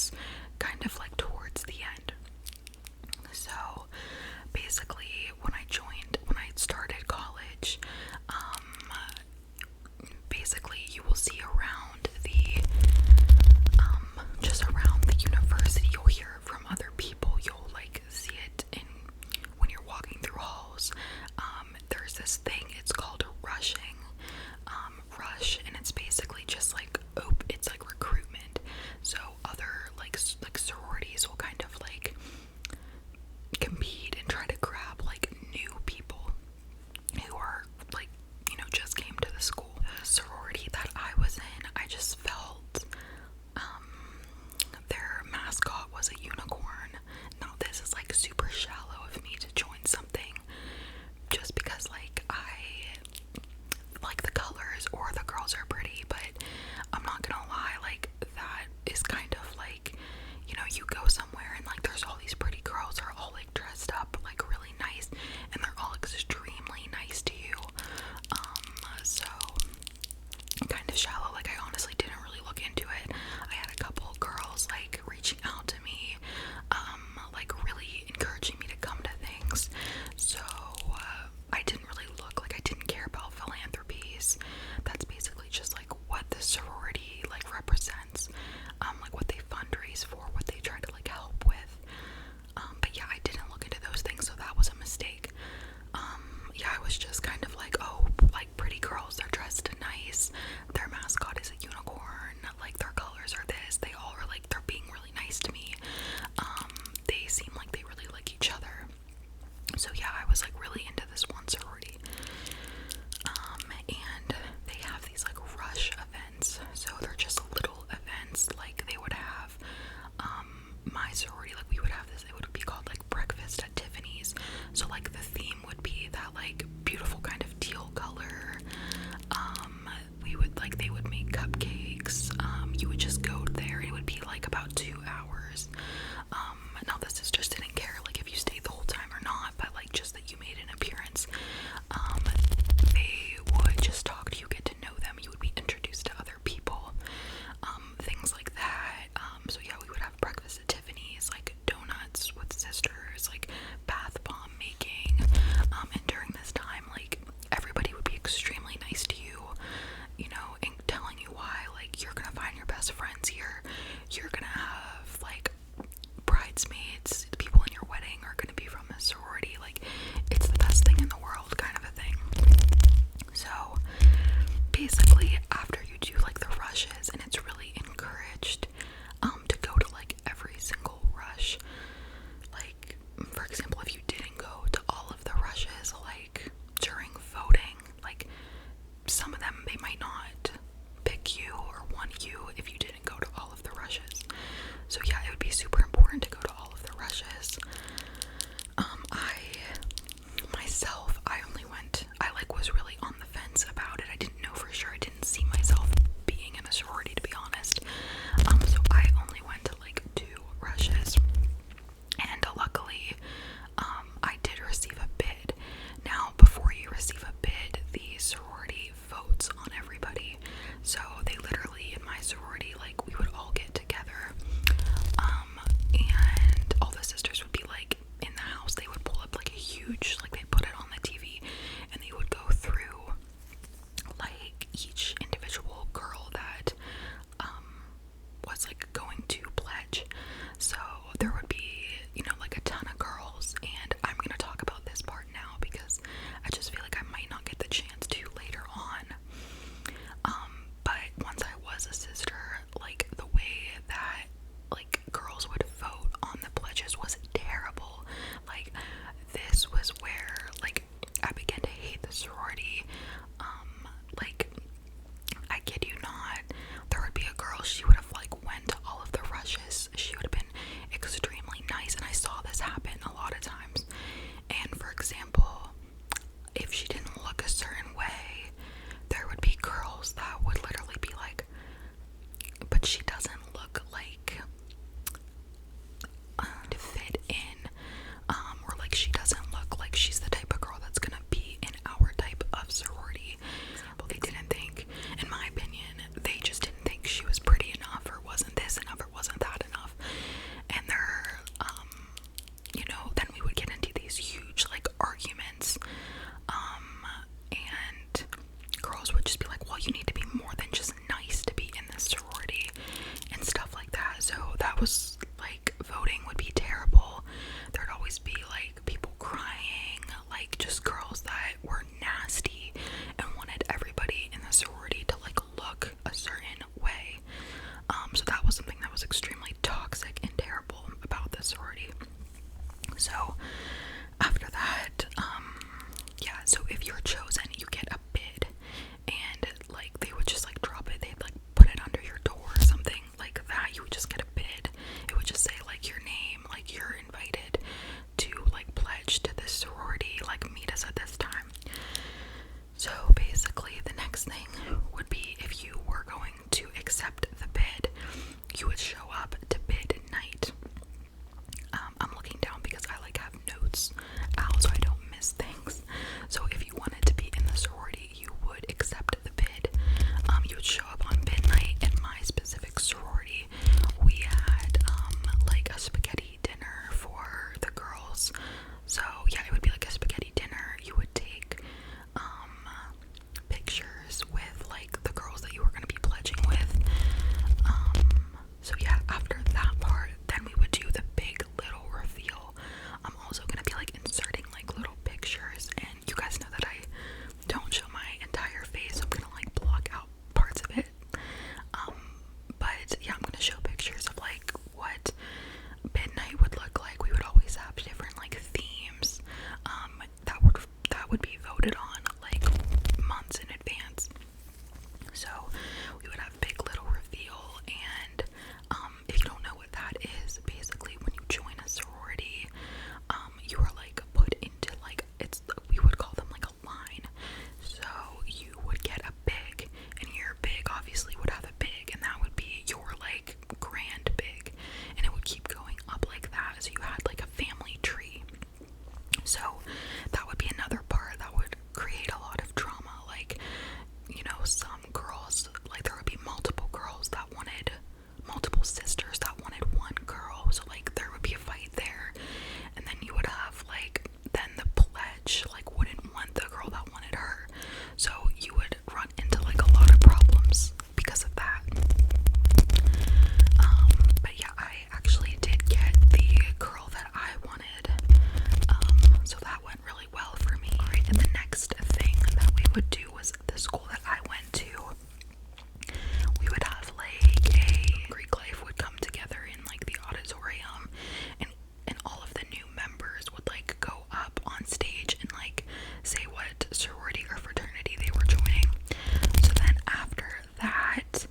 was kind of like towards the end. So basically, when I started college, basically you will see around the just around the university, you'll hear it from other people, you'll like see it in when you're walking through halls. There's this thing, it's called rushing, and it's basically just like it's like recruitment. So other like sororities will kind of like compete and try to grab like new people who are like, just came to the school. The sorority that I was in, I just felt their mascot was a unicorn. Now this is like super shallow of me to join something just because like I like the colors or the girls are pretty, but I'm not gonna lie, like that is kind of like, you go somewhere and like there's all these pretty girls are all like dressed up like really nice and they're all extremely nice to you. So kind of shallow, like I honestly didn't really look into it. I had a couple girls like reaching out to me was like voting would be terrible. There'd always be like people crying, like just girls that were nasty and wanted everybody in the sorority to like look a certain way. So that was something that was extremely toxic and terrible about the sorority. So after that, yeah, so if you're chosen, you get a bid, and like they would just like drop it, they'd like put it under your door or something like that. You would just get a bid. It would just say like your name, like you're invited to like pledge to this sorority, like meet us at this time. So basically the next thing would be, if you were going to accept the bid, you would show up to bid night. I'm looking down because I like have notes out so I don't miss things. So if you wanted to be in the sorority, you would accept the bid. You would show up on bid night. In my specific sorority, we had like a spaghetti dinner for the girls. So yeah, it would be like a spaghetti dinner. You would take pictures with like the girls that you were going to be pledging with. So yeah, after that part, then we would do the big little reveal. I'm also going to be like inserting like little pictures, and you guys know that I don't show my entire face, so I'm going to like block out parts of it. But yeah, I'm going to show pictures of like what midnight would look like. We would always have different like themes that would be voted on like months in advance. So we would have big little reveal, and if you don't know what that is, basically when you join a sorority, you are like put into like, we would call them like a line. So you would get a big, and your big obviously would have a big, and that would be your like grand big, and it would keep going up like that. So you had like a family tree. So that would be another part that would create a lot of drama. Like, you know, some girls, like there would be multiple girls that wanted, multiple sisters that wanted one girl. So like there would be a fight there. And then you would have like, then the pledge like wouldn't want the girl that wanted her. So you would run into like a lot of problems because of that. But yeah, I actually did get the girl that I wanted. So that went really well for me. Alright, and the next thing that we would do was the school that I went to. We would have like a Greek life would come together in like the auditorium, and all of the new members would like go up on stage and like say what sorority or fraternity they were joining. So then after that,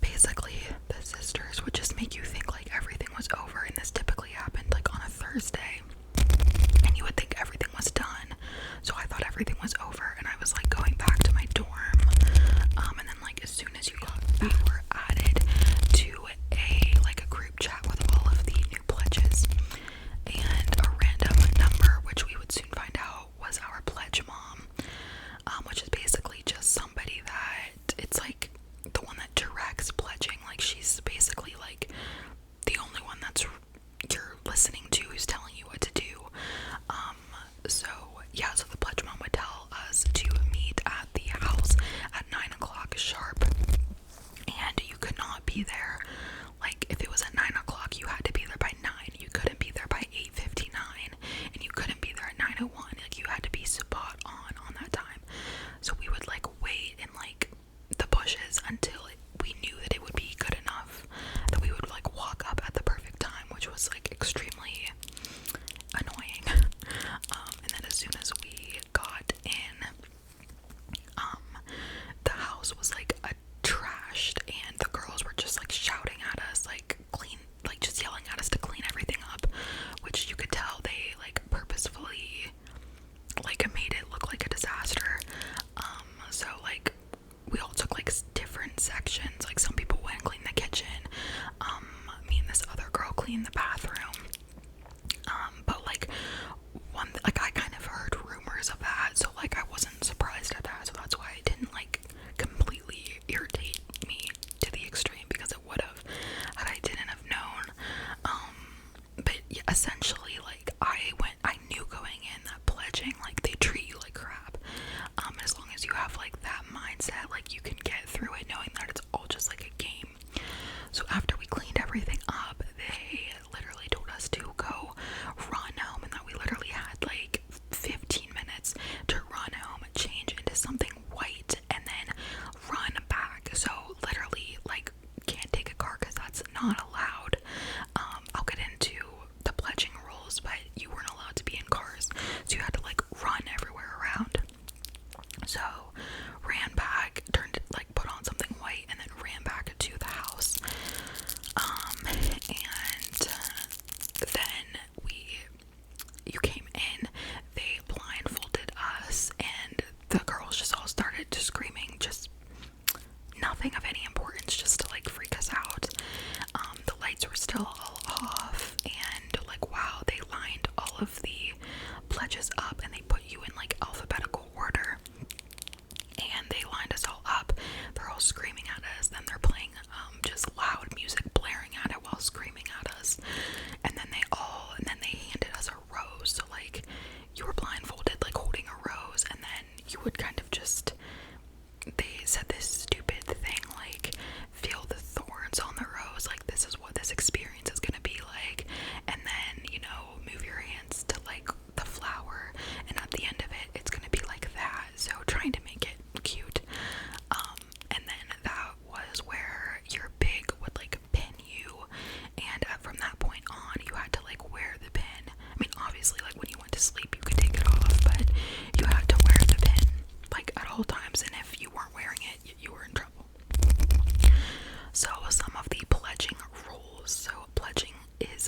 basically the sisters would just make you think like everything was over, and this typically happened like on a Thursday, and you would think everything was done. So I thought everything was over, and I was like going back to my dorm, and then like as soon as you got back, we were added to a group chat with all of the new pledges, and a random number, which we would soon find out was our pledge mom, which is basically just somebody that, it's like the one that directs pledging. Like she's basically like the only one that's you're listening to, who's telling you what to do. So yeah, so the pledge mom would tell us to meet at the house at 9 o'clock sharp, and you could not be there, like if it was at 9 o'clock you had to be there by 9. You couldn't be there by 8:59, and you couldn't be there at 9:01. Like you had to be spot on that time. So we would like wait in like the bushes until we knew that it would be good enough that we would like walk up at the perfect time, which was like extremely annoying. And then as soon as we got in, the house was like trashed, and the girls were just like shouting at us, like clean, like just yelling at us to clean everything up, which you could tell they like purposefully like made it look like a disaster. So like we all took like different sections. Like some people went and cleaned the kitchen. Me and this other girl cleaned the bathroom. But like like I kind of heard rumors of that, so like I wasn't surprised at that. So that's why it didn't like completely irritate me to the extreme, because it would have had I didn't have known. But yeah, essentially like I knew going in that pledging, like they treat you like crap. As long as you have like that mindset, like you can get through it knowing that it's all just like a game. So after we cleaned everything up,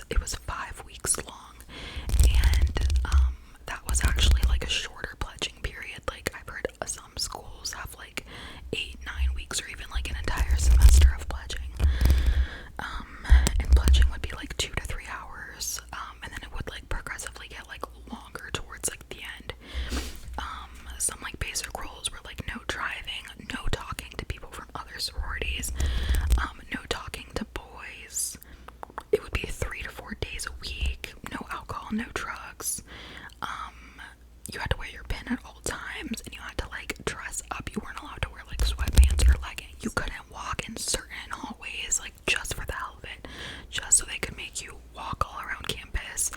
it was 5 weeks long, and that was actually like a shorter pledging period. Like I've heard some schools have like 8-9 weeks or even like an entire semester of pledging. And pledging would be like 2 to 3 hours, and then it would like progressively get like longer towards like the end. Some like basic rules were like no driving, no talking to people from other sororities, no talking to boys. It would be 3 to 4 days a week, no alcohol, no drugs. You had to wear your pin at all times, and you had to like dress up. You weren't allowed to wear like sweatpants or leggings. You couldn't walk in certain hallways like just for the hell of it, just so they could make you walk all around campus.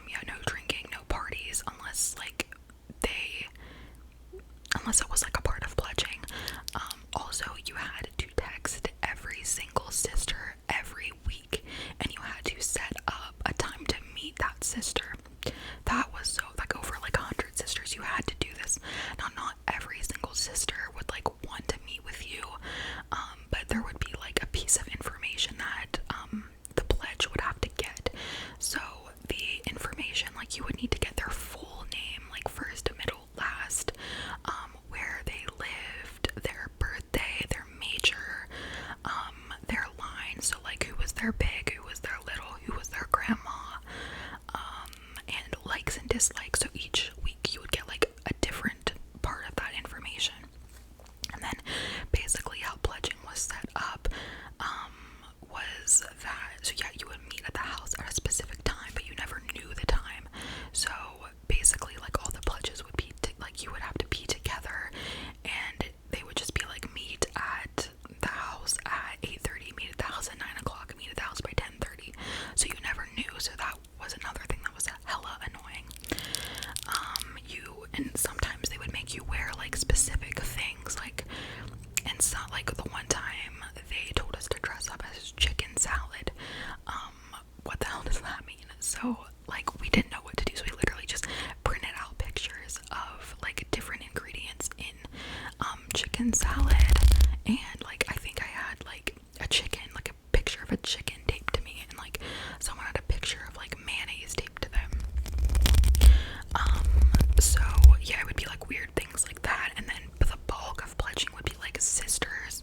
Yeah, no drinking, no parties, unless it was like a part of pledging. Also, you had to text every single sister every week, and you had to set up a time to meet that sister. That was so like over like 100 sisters. You had to do this. Now, not every single sister would like want to meet with you, but there would be like a piece of information that the pledge would have to get. So the information, like you would need to get their full name, like first, middle, last, where they lived, their birthday, their major, their line. So like who was their big, who was their little, who was their grandma, and likes and dislikes. So each week you would get like a different part of that information. And then basically how pledging was set up was that, so yeah, you would meet at the house at a specific time, but you never knew the time. So basically like all the pledges would be like you would have to be together, and they would just be like meet at the house at 8:30, meet at the house at 9 o'clock, meet at the house by 10:30. So you never knew. So that was another thing that was hella annoying. And sometimes they would make you wear like specific things, like, and it's not like the one time they told us to dress up as chicken salad. What the hell does that mean? So like we didn't know what to do, so we literally just printed out pictures of like different ingredients in chicken salad, and like I think I had like a chicken, like a picture of a chicken taped to me, and like someone had a picture of like mayonnaise taped to them. So yeah, it would be like weird things like that. And then the bulk of pledging would be like sisters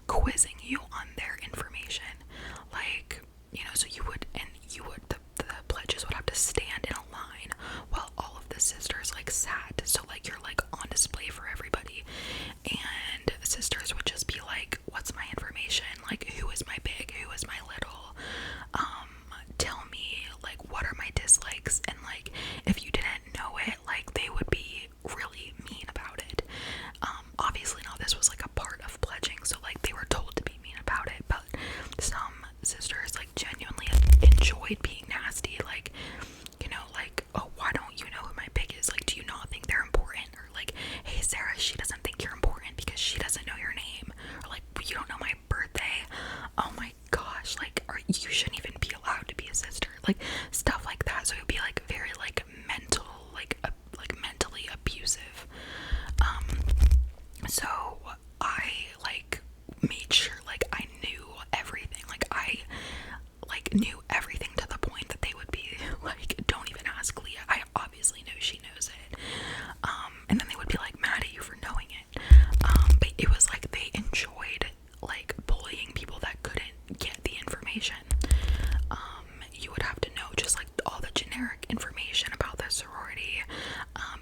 quizzing you on their information, like, you know, so the pledges would have to stand in a line while all of the sisters like sat, so like you're like on display for everybody, and sisters would just be like, what's my information, like who is my big, who is my little, tell me like what are my dislikes, and like if you didn't know it, like they would be really mean about it. Obviously now this was like a part of pledging, so like they were told to be mean about it, but some sisters like genuinely enjoyed being nasty, like, you know, like, oh, why don't you know who my pig is, like, do you not think they're important, or like, hey Sarah, she doesn't think you're important because she doesn't know your name, or like, you don't know my birthday, oh my gosh, like, or you shouldn't even be allowed to be a sister, like stuff like that. So it would be like very like mental, like mentally abusive. So I like made sure like I knew everything, like I like knew everything to the point that they would be like, don't even ask Leah, I obviously know she knows it. And then they would be like mad at you for knowing it. But it was like they enjoyed like bullying people that couldn't get the information. You would have to know just like all the generic information about the sorority.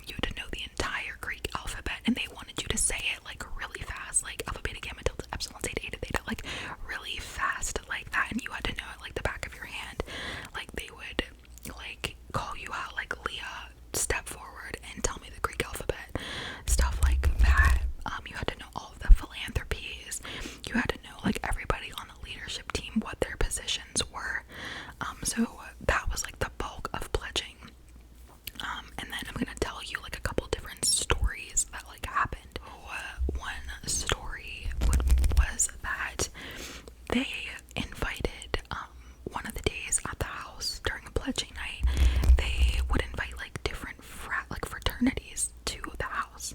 You had to know the entire Greek alphabet, and they wanted you to say it like really fast, like alpha, beta, gamma, delta, epsilon, zeta, eta, theta, like really fast like that, and you had to know it like the back of your hand. Like they would like call you out, like, Leah, step forward and tell me the Greek alphabet, stuff like that. You had to know all of the philanthropies. You had to know like everybody on the leadership team, what their positions were. So that was like the bulk of pledging. And then I'm gonna tell you like a couple different stories that like happened. One story was that they invited one of the days at the house during a pledging night, they would invite like different fraternities to the house.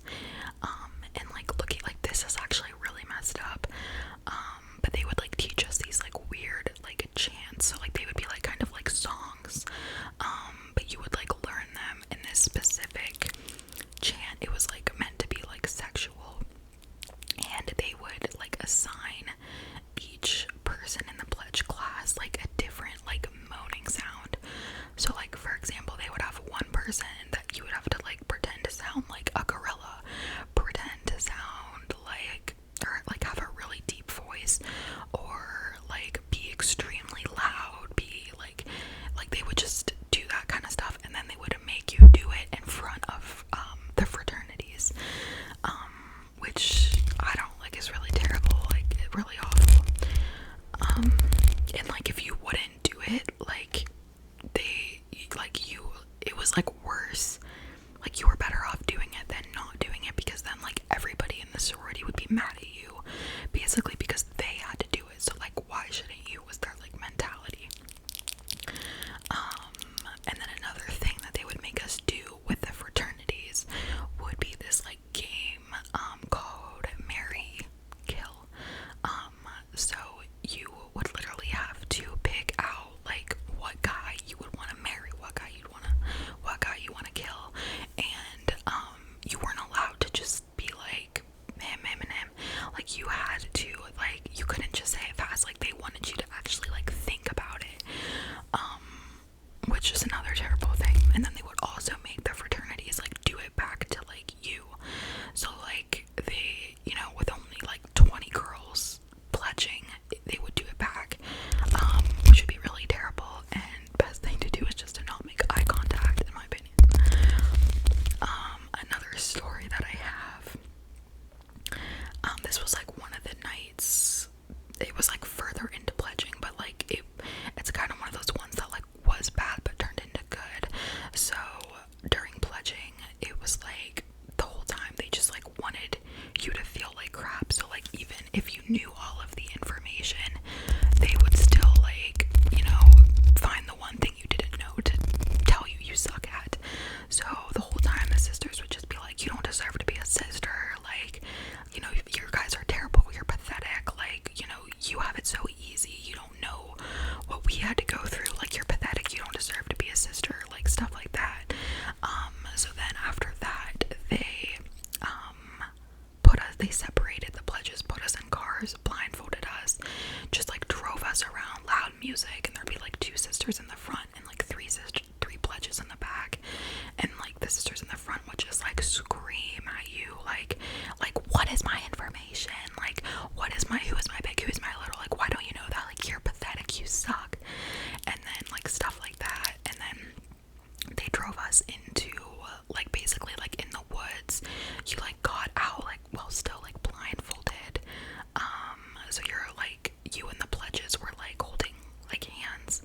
And like looking like, this is actually really messed up. But they would like teach us these like weird like chants. So like they would be like kind of like was like worse. Like, you were better off doing it than not doing it, because then like everybody in the sorority would be mad at you, basically, because they had to do it. So like, why shouldn't you, was their like mentality. And then another thing that they would make us do with the fraternities would be this like game called Marry Kill. So you would literally have to pick out like what guy you would want to marry, what guy you want to kill, and you weren't allowed to just be like him. Like, you had to, like, you couldn't just say it fast. Like, they wanted you to actually like think about it, which is another terrible thing. And then they would also make the fraternities like do it back to like you. So like, they, you know, with only like 20 girls pledging, they would do it back, which would be really terrible. And best thing to do is just to not make eye contact, in my opinion. Another story that I have, this was like one of the nights, it was like further into pledging, but like it's kind of one of those ones that like was bad but turned into good. So during pledging, it was like the whole time they just like wanted you to feel like crap. So like, even if you knew all of the information, they would still like, you know, find the one thing you didn't know to tell you you suck at. So the whole time the sisters would just be like, you don't deserve to be a sister, like, you know, you guys are terrible, you're pathetic, like, you know, you have it so easy, you don't know what we had to go through, like, you're pathetic, you don't deserve to be a sister, like, stuff like that. So then after that, they separated the pledges, put us in cars, blindfolded us, just like drove us around, loud music, and there'd be like 2 sisters in the front and like 3 pledges in the back, and like the sisters in the front would just like scream at you, like what is my information, like who is my big, who is my little, like, why don't you know that, like, you're pathetic, you suck, and then like stuff like that. And then they drove us into like basically like in the woods. You like got out like while still like blindfolded, so you're like, you and the pledges were like holding like hands,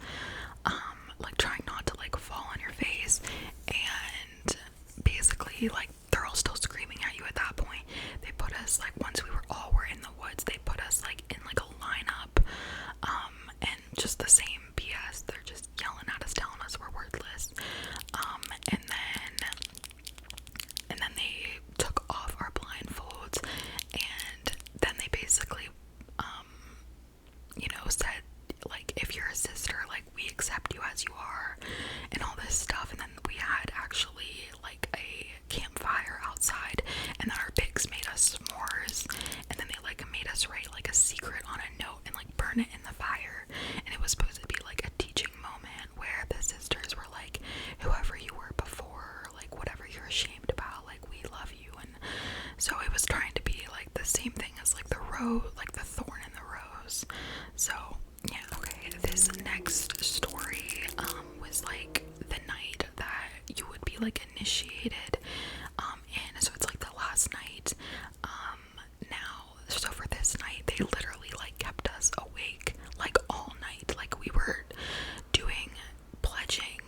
like trying not to like fall on your face, and basically like they're all still screaming at you at that point. They put us like, once we were in the woods, they put us like in like a lineup, and just the same BS, they're just yelling at us, telling us we're worthless, and then they took off our blindfolds, and then they basically you know, said like, if you're a sister, like, we accept you as you are, and all this stuff. And then we had actually like a campfire outside, and then our pigs made us s'mores, and then they like made us write like a secret on a note and like burn it in the fire. And it was supposed to be like a teaching moment where the sisters were like, whoever you were before, like whatever you're ashamed about, like, we love you. And so it was trying to be like the same thing as like the like the thorn in the rose. So yeah, okay, this next story was like the night that you would be like initiated in. So it's like the last night. So for this night, they literally like kept us awake like all night. Like, we were doing pledging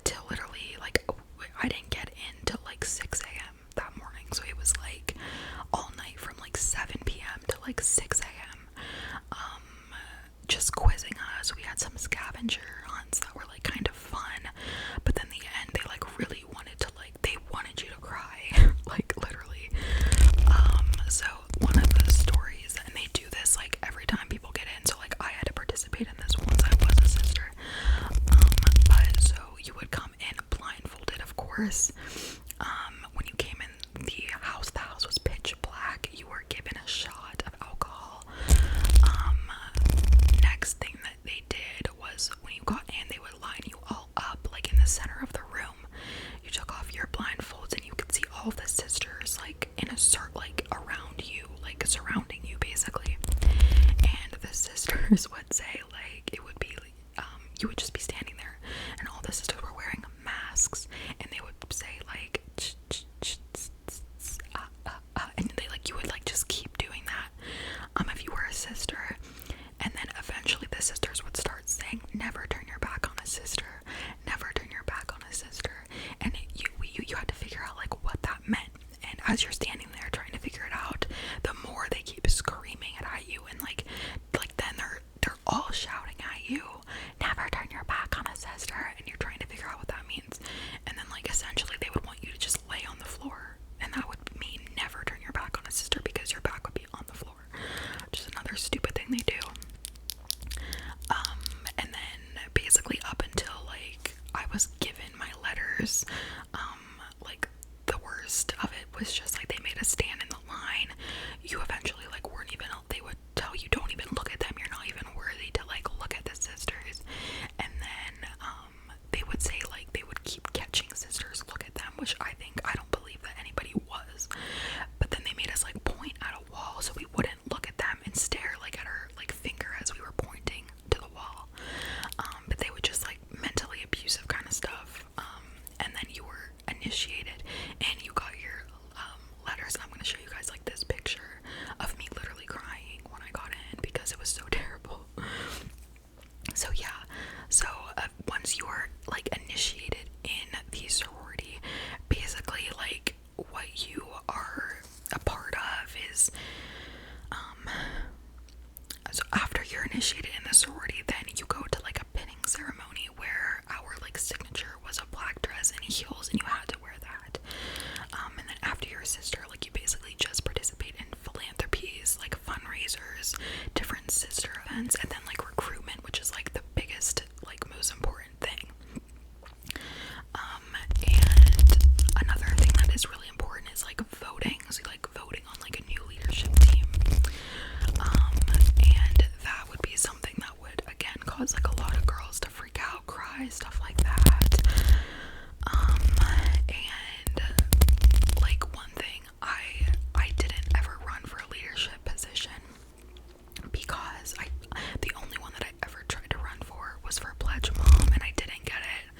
till literally like, I didn't get in till like 6 a.m. that morning. So it was like all night from like 7 p.m. to like 6 a.m. Just quizzing us. We had some scavenger hunts that were like kind of fun, but then the end, they like really wanted to like, they wanted you to cry, like literally. So one of the stories, and they do this like every time people get in, so like I had to participate in this once I was a sister. But so you would come in blindfolded, of course. When you came in the house was pitch black. You were given a shot of alcohol. Next thing that they did was, when you got in, they would line you all up like in the center of the room. You took off your blindfolds, and you could see all the sisters like in a circle, like around you, like surrounding you basically. And the sisters would say like, it would be you would just be standing there, and all the sisters were wearing masks, and they would say like and they like, you would like just keep doing that if you were a sister. And then eventually the sisters would start saying, never turn your back on as you're standing there trying to figure it out, the more they keep screaming at you, and like then they're all shouting at you, never turn your back on a sister, and you're trying to figure out what that means. And then like essentially they would want you to just lay on the floor, and that would mean never turn your back on a sister because your back would be on the floor, which is another stupid thing they do. And then basically up until like I was given my letters, like the worst of it was just like they made us stand in the line. You eventually like weren't even, they would tell you don't even look at them, you're not even worthy to like look at the sisters. And then they would say like they would keep catching sisters look at them, which I don't believe that anybody was. But then they made us like point at a wall so we wouldn't look at them and stare like at our like finger as we were pointing to the wall. But they would just like mentally abusive kind of stuff. And then you were initiated and you got your letters. And I'm going to show you guys like this picture of me literally crying when I got in because it was so terrible. So yeah, so once you are like initiated in the sorority, basically like what you are a part of is so after you're initiated in the sorority, then you go to like a pinning ceremony where our like signature was a black dress and heels, and you had to wear that. And then after you're a sister, like you basically just participate in philanthropies, like fundraisers, different sister events, and then like recruitment, which is like the biggest, like most important thing. And another thing that is really important is like voting. So like voting on like a new leadership team. And that would be something that would again cause like a lot of girls to freak out, cry, stuff like that. And like one thing, I didn't ever run for a leadership position because the only one that I ever tried to run for was for Pledge Mom, and I didn't get it.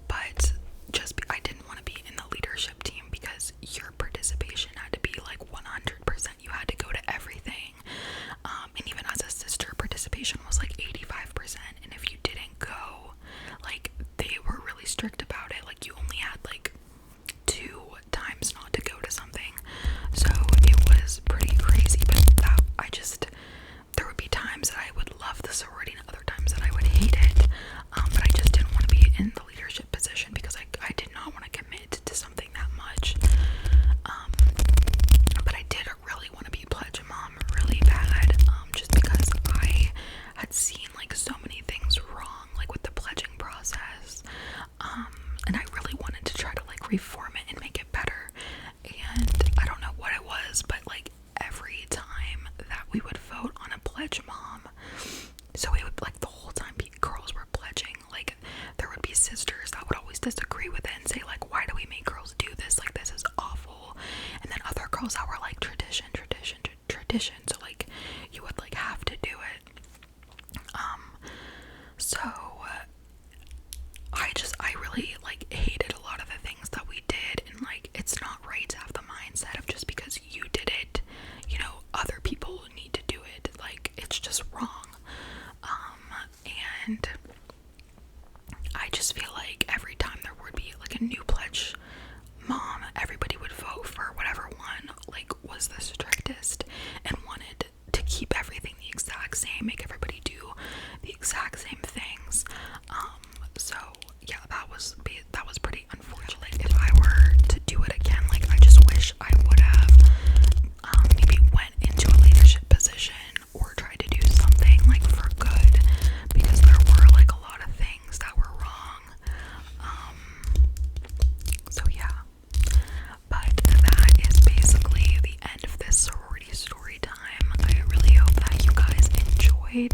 But I didn't want to be in the leadership team because your participation had to be like 100%. You had to go to everything. And even as a sister, participation was like 85%. And if you didn't go, like they were really strict about it. Like you only had like 2 times not to go to something. So it was pretty crazy. But there would be times that I would love the sorority and other times that I would hate it. But I just didn't want to be in the leadership position because I did not want to commit to something that much. But I did really want to be Pledge Mom really bad, just because I had seen like so many things wrong, like with the pledging process, and I really wanted to try to like reform it and make it better. And I don't know what it was, but like every time that we would vote on a Pledge Mom, so it would like the whole time girls were pledging, like there would be sisters that would always disagree with it and say like, why do we make girls do this, like this is awful. And then other girls that were like tradition, so like you would like have to do it. So I really like hated a lot of the things that we did, and like it's not right to have the mindset of just because you did it, you know, other people need to do it. Like it's just wrong. And I just feel like every time there would be like a new Pledge Mom, everybody would vote for whatever one like was the strictest and wanted to keep everything the exact same, make everybody do the exact same things. So yeah, that was pretty unfortunate. Like, if I were to do it again, like I just wish I would have maybe went into a leadership position or tried to do something like for good, because there were like a lot of things that were wrong. So yeah, but that is basically the end of this sorority story time. I really hope that you guys enjoyed.